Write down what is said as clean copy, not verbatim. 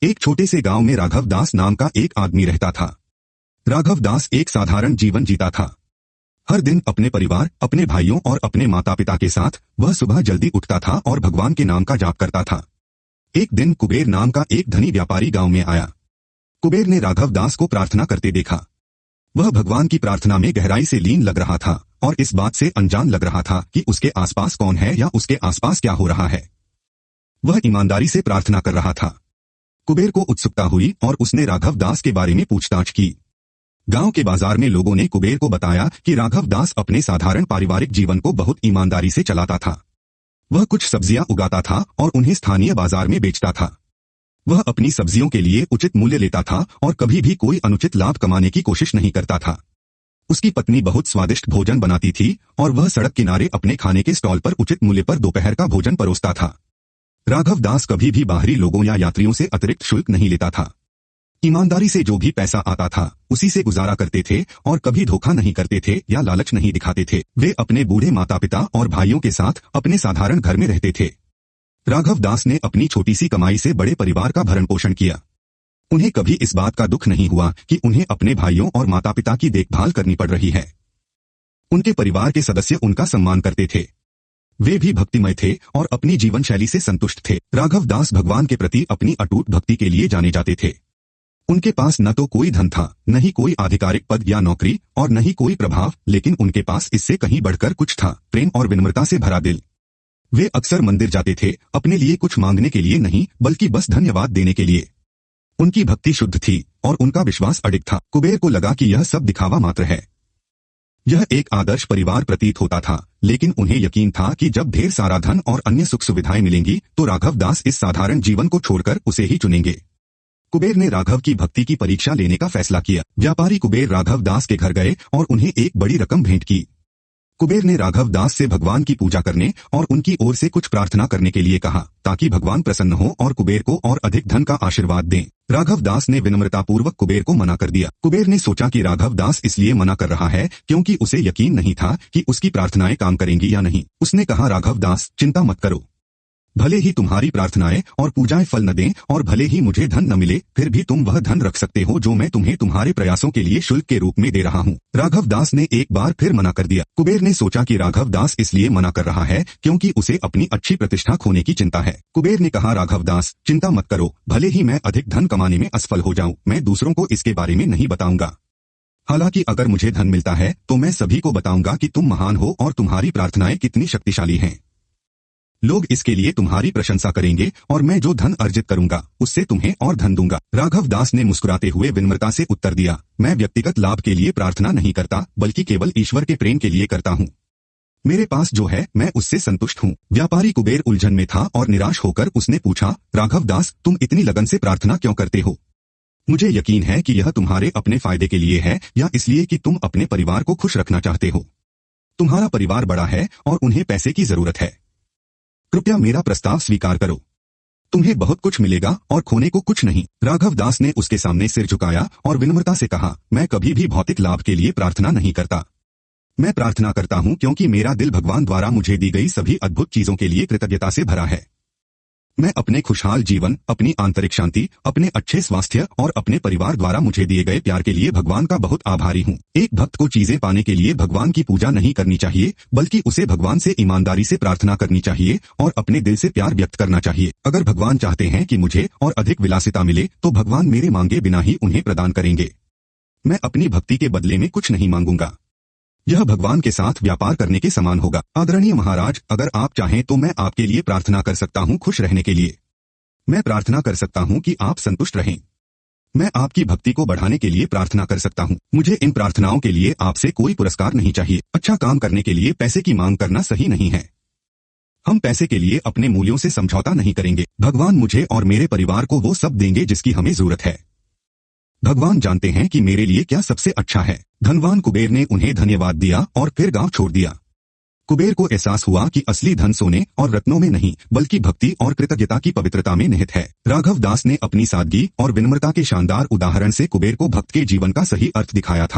एक छोटे से गांव में राघव दास नाम का एक आदमी रहता था। राघव दास एक साधारण जीवन जीता था। हर दिन अपने परिवार, अपने भाइयों और अपने माता पिता के साथ वह सुबह जल्दी उठता था और भगवान के नाम का जाप करता था। एक दिन कुबेर नाम का एक धनी व्यापारी गांव में आया। कुबेर ने राघव दास को प्रार्थना करते देखा। वह भगवान की प्रार्थना में गहराई से लीन लग रहा था और इस बात से अनजान लग रहा था कि उसके आसपास कौन है या उसके आसपास क्या हो रहा है। वह ईमानदारी से प्रार्थना कर रहा था। कुबेर को उत्सुकता हुई और उसने राघव दास के बारे में पूछताछ की। गांव के बाजार में लोगों ने कुबेर को बताया कि राघव दास अपने साधारण पारिवारिक जीवन को बहुत ईमानदारी से चलाता था। वह कुछ सब्जियां उगाता था और उन्हें स्थानीय बाजार में बेचता था। वह अपनी सब्जियों के लिए उचित मूल्य लेता था और कभी भी कोई अनुचित लाभ कमाने की कोशिश नहीं करता था। उसकी पत्नी बहुत स्वादिष्ट भोजन बनाती थी और वह सड़क किनारे अपने खाने के स्टॉल पर उचित मूल्य पर दोपहर का भोजन परोसता था। राघव दास कभी भी बाहरी लोगों या यात्रियों से अतिरिक्त शुल्क नहीं लेता था। ईमानदारी से जो भी पैसा आता था उसी से गुजारा करते थे और कभी धोखा नहीं करते थे या लालच नहीं दिखाते थे। वे अपने बूढ़े माता पिता और भाइयों के साथ अपने साधारण घर में रहते थे। राघव दास ने अपनी छोटी सी कमाई से बड़े परिवार का भरण पोषण किया। उन्हें कभी इस बात का दुख नहीं हुआ कि उन्हें अपने भाइयों और माता पिता की देखभाल करनी पड़ रही है। उनके परिवार के सदस्य उनका सम्मान करते थे। वे भी भक्तिमय थे और अपनी जीवन शैली से संतुष्ट थे। राघव दास भगवान के प्रति अपनी अटूट भक्ति के लिए जाने जाते थे। उनके पास न तो कोई धन था, न ही कोई आधिकारिक पद या नौकरी और न ही कोई प्रभाव, लेकिन उनके पास इससे कहीं बढ़कर कुछ था, प्रेम और विनम्रता से भरा दिल। वे अक्सर मंदिर जाते थे, अपने लिए कुछ मांगने के लिए नहीं बल्कि बस धन्यवाद देने के लिए। उनकी भक्ति शुद्ध थी और उनका विश्वास अडिग था। कुबेर को लगा कि यह सब दिखावा मात्र है। यह एक आदर्श परिवार प्रतीत होता था, लेकिन उन्हें यकीन था कि जब ढेर सारा धन और अन्य सुख सुविधाएं मिलेंगी तो राघव दास इस साधारण जीवन को छोड़कर उसे ही चुनेंगे। कुबेर ने राघव की भक्ति की परीक्षा लेने का फैसला किया। व्यापारी कुबेर राघव दास के घर गए और उन्हें एक बड़ी रकम भेंट की। कुबेर ने राघव दास से भगवान की पूजा करने और उनकी ओर से कुछ प्रार्थना करने के लिए कहा, ताकि भगवान प्रसन्न हो और कुबेर को और अधिक धन का आशीर्वाद दें। राघव दास ने विनम्रतापूर्वक कुबेर को मना कर दिया। कुबेर ने सोचा कि राघव दास इसलिए मना कर रहा है क्योंकि उसे यकीन नहीं था कि उसकी प्रार्थनाएं काम करेंगी या नहीं। उसने कहा, राघव दास, चिंता मत करो। भले ही तुम्हारी प्रार्थनाएं और पूजाएं फल न दें और भले ही मुझे धन न मिले, फिर भी तुम वह धन रख सकते हो जो मैं तुम्हें तुम्हारे प्रयासों के लिए शुल्क के रूप में दे रहा हूँ। राघव दास ने एक बार फिर मना कर दिया। कुबेर ने सोचा कि राघव दास इसलिए मना कर रहा है क्योंकि उसे अपनी अच्छी प्रतिष्ठा खोने की चिंता है। कुबेर ने कहा, राघव दास, चिंता मत करो। भले ही मैं अधिक धन कमाने में असफल हो जाऊं, मैं दूसरों को इसके बारे में नहीं बताऊंगा। हालांकि अगर मुझे धन मिलता है तो मैं सभी को बताऊंगा कि तुम महान हो और तुम्हारी प्रार्थनाएं कितनी शक्तिशाली हैं। लोग इसके लिए तुम्हारी प्रशंसा करेंगे और मैं जो धन अर्जित करूंगा उससे तुम्हें और धन दूंगा। राघव दास ने मुस्कुराते हुए विनम्रता से उत्तर दिया, मैं व्यक्तिगत लाभ के लिए प्रार्थना नहीं करता बल्कि केवल ईश्वर के प्रेम के लिए करता हूँ। मेरे पास जो है मैं उससे संतुष्ट हूँ। व्यापारी कुबेर उलझन में था और निराश होकर उसने पूछा, राघव दास, तुम इतनी लगन से प्रार्थना क्यों करते हो? मुझे यकीन है कि यह तुम्हारे अपने फायदे के लिए है या इसलिए कि तुम अपने परिवार को खुश रखना चाहते हो। तुम्हारा परिवार बड़ा है और उन्हें पैसे की जरूरत है। कृपया मेरा प्रस्ताव स्वीकार करो। तुम्हें बहुत कुछ मिलेगा और खोने को कुछ नहीं। राघव दास ने उसके सामने सिर झुकाया और विनम्रता से कहा, मैं कभी भी भौतिक लाभ के लिए प्रार्थना नहीं करता। मैं प्रार्थना करता हूँ क्योंकि मेरा दिल भगवान द्वारा मुझे दी गई सभी अद्भुत चीजों के लिए कृतज्ञता से भरा है। मैं अपने खुशहाल जीवन, अपनी आंतरिक शांति, अपने अच्छे स्वास्थ्य और अपने परिवार द्वारा मुझे दिए गए प्यार के लिए भगवान का बहुत आभारी हूँ। एक भक्त को चीजें पाने के लिए भगवान की पूजा नहीं करनी चाहिए बल्कि उसे भगवान से ईमानदारी से प्रार्थना करनी चाहिए और अपने दिल से प्यार व्यक्त करना चाहिए। अगर भगवान चाहते हैं कि मुझे और अधिक विलासिता मिले तो भगवान मेरे मांगे बिना ही उन्हें प्रदान करेंगे। मैं अपनी भक्ति के बदले में कुछ नहीं मांगूंगा। यह भगवान के साथ व्यापार करने के समान होगा। आदरणीय महाराज, अगर आप चाहें तो मैं आपके लिए प्रार्थना कर सकता हूँ खुश रहने के लिए। मैं प्रार्थना कर सकता हूँ कि आप संतुष्ट रहें। मैं आपकी भक्ति को बढ़ाने के लिए प्रार्थना कर सकता हूँ। मुझे इन प्रार्थनाओं के लिए आपसे कोई पुरस्कार नहीं चाहिए। अच्छा काम करने के लिए पैसे की मांग करना सही नहीं है। हम पैसे के लिए अपने मूल्यों से समझौता नहीं करेंगे। भगवान मुझे और मेरे परिवार को वो सब देंगे जिसकी हमें जरूरत है। भगवान जानते हैं कि मेरे लिए क्या सबसे अच्छा है। धनवान कुबेर ने उन्हें धन्यवाद दिया और फिर गांव छोड़ दिया। कुबेर को एहसास हुआ कि असली धन सोने और रत्नों में नहीं बल्कि भक्ति और कृतज्ञता की पवित्रता में निहित है। राघव दास ने अपनी सादगी और विनम्रता के शानदार उदाहरण से कुबेर को भक्त के जीवन का सही अर्थ दिखाया था।